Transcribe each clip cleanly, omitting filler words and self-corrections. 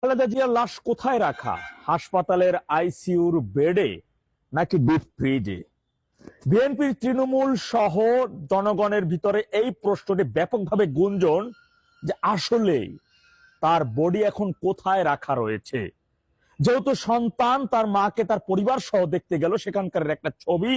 খালেদা জিয়ার লাশ কোথায় রাখা? হাসপাতালের আইসিইউর বেডে নাকি ডিপ ফ্রিজে? বিএনপির তৃণমূল সহ জনগণের ভিতরে এই প্রশ্নটি ব্যাপকভাবে গুঞ্জন যে আসলে তার বডি এখন কোথায় রাখা রয়েছে। যেহেতু সন্তান তার মাকে তার পরিবার সহ দেখতে গেল, সেখানকার একটা ছবি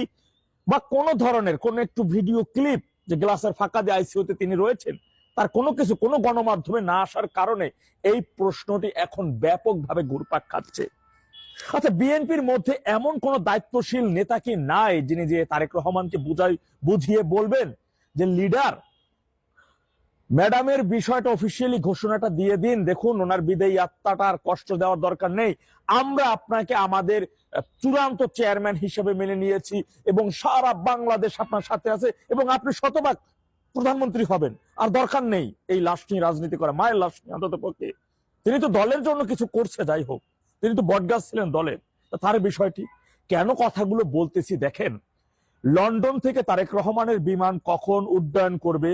বা কোন ধরনের কোন একটু ভিডিও ক্লিপ যে গ্লাসের ফাঁকা দিয়ে আইসিইউতে তিনি রয়েছেন, তার কোনো কিছু কোনো গণমাধ্যমে না আসার কারণে এই প্রশ্নটি এখন ব্যাপকভাবে ঘুরপাক খাচ্ছে। আচ্ছা, বিএনপির মধ্যে এমন কোন দায়িত্বশীল নেতা কি নাই যিনি যে তারেক রহমানকে বুঝিয়ে বলবেন যে লিডার, ম্যাডামের বিষয়টা অফিসিয়ালি ঘোষণাটা দিয়ে দিন, দেখুন ওনার বিদায়ী আত্মাটা আর কষ্ট দেওয়ার দরকার নেই, আমরা আপনাকে আমাদের চূড়ান্ত চেয়ারম্যান হিসেবে মেনে নিয়েছি এবং সারা বাংলাদেশ আপনার সাথে আছে এবং আপনি শতভাগ প্রধানমন্ত্রী হবেন, আর দরকার নেই এই লাশ নিয়ে রাজনীতি করা, মায়ের লাশ নিয়ে অন্তত পক্ষে। তিনি তো দলের জন্য কিছু করছে, যাই হোক, তিনি তো বটগাছ ছিলেন দলের, তার বিষয়টি কেন কথাগুলো বলতেছি দেখেন। লন্ডন থেকে তারেক রহমানের বিমান কখন উড্ডয়ন করবে,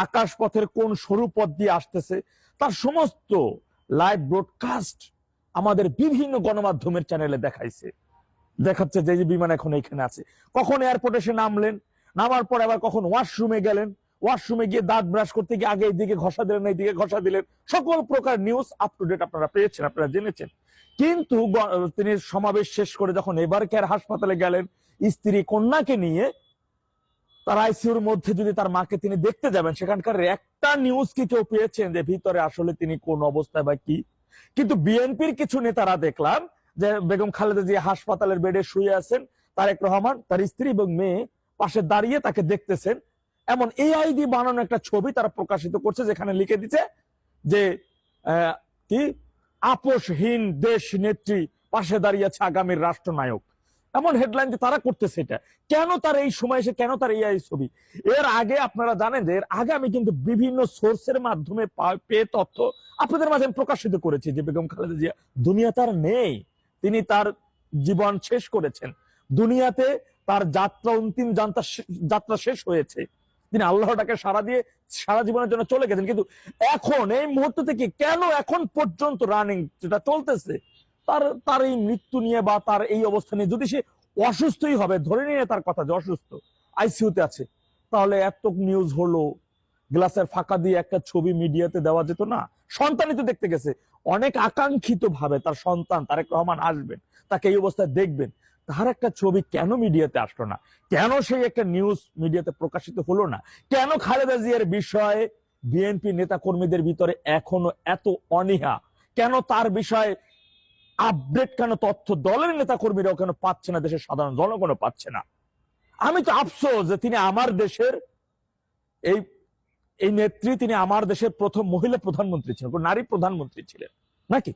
আকাশপথের কোন সরু পথ দিয়ে আসতেছে, তার সমস্ত লাইভ ব্রডকাস্ট আমাদের বিভিন্ন গণমাধ্যমের চ্যানেলে দেখাচ্ছে যে বিমান এখন এখানে আছে। কখন এয়ারপোর্টে এসে নামলেন, নামার পর আবার কখন ওয়াশরুমে গেলেন, ওয়াশরুমে গিয়ে দাঁত ব্রাশ করতে গিয়ে আগে এইদিকে ঘষা দিলেন, এইদিকে ঘষা দিলেন, সকল প্রকার নিউজ আপ টু ডেট আপনারা পেয়েছেন, আপনারা জেনেছেন। কিন্তু তিনি সমাবেশ শেষ করে যখন এবার কেয়ার হাসপাতালে গেলেন স্ত্রী কন্যাকে নিয়ে, তার আইসিইউর মধ্যে যদি তার মাকে তিনি দেখতে যাবেন, সেখানকার একটা নিউজ কি কেউ পেয়েছেন যে ভিতরে আসলে তিনি কোন অবস্থায় বা কি? কিন্তু বিএনপির কিছু নেতারা দেখলাম যে বেগম খালেদা জিয়া হাসপাতালের বেডে শুয়ে আছেন, তারেক রহমান তার স্ত্রী এবং মেয়ে পাশে দাঁড়িয়ে তাকে দেখতেছেন, এমন এআইডি বানানো একটা ছবি তারা প্রকাশিত করছে, যেখানে লিখে দিচ্ছে যে কি আপোষহীন দেশ নেত্রী পাশে দাঁড়িয়েছে আগামীর রাষ্ট্রনায়ক। এমন হেডলাইন যে তারা করতেছে। এটা কেন তার এই সময় এসে, কেন তার এই ছবি? এর আগে আপনারা জানেন যে এর আগে আমি কিন্তু বিভিন্ন সোর্সের মাধ্যমে পেয়ে তথ্য আপনাদের মাঝে প্রকাশিত করেছি যে বেগম খালেদা জিয়া দুনিয়া তার নেই, তিনি তার জীবন শেষ করেছেন, দুনিয়াতে তার যাত্রা অন্তিম যাত্রা শেষ হয়েছে, তিনি আল্লাহটাকে সারা দিয়ে সারা জীবনের জন্য চলে গেছেন। কিন্তু এখন এই মুহূর্ত থেকে কেন এখন পর্যন্ত রানিং যেটা চলতেছে তার তার এই মৃত্যু নিয়ে বা তার এই অবস্থা নিয়ে, যদি সে অসুস্থই হবে, ধরে নিয়ে তার কথা যে অসুস্থ, আইসিইউতে আছে, তাহলে এত নিউজ হলো, গ্লাসের ফাঁকা দিয়ে একটা ছবি মিডিয়াতে দেওয়া যেত না? সন্তানই তো দেখতে গেছে, অনেক আকাঙ্ক্ষিত ভাবে তার সন্তান তারেক রহমান আসবেন, তাকে এই অবস্থায় দেখবেন, তার একটা ছবি কেন মিডিয়াতে আসলো না? কেন সেই একটা নিউজ মিডিয়াতে প্রকাশিত হলো না? কেন খালেদা জিয়ার বিষয়ে বিএনপি নেতা কর্মীদের ভিতরে এখনো এত অনীহা? কেন তার বিষয়ে আপডেট, কেন তথ্য দলের নেতা কর্মীরাও কেন পাচ্ছে না, দেশের সাধারণ জনগণও পাচ্ছে না? আমি তো আফসোস যে তিনি আমার দেশের এই এই নেত্রী, তিনি আমার দেশের প্রথম মহিলা প্রধানমন্ত্রী ছিলেন, নারী প্রধানমন্ত্রী ছিলেন নাকি?